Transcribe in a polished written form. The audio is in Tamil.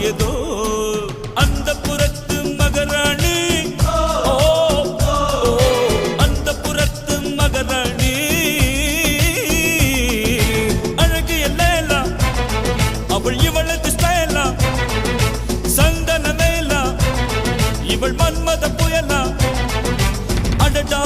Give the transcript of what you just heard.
ஏதோ அந்த புறத்து மகராணி அந்த புறத்து மகராணி அழகு எல்லேலா அவள் இவளது ஸ்டைலா சந்தன மேலா இவள் மன்மத புயலா அடடா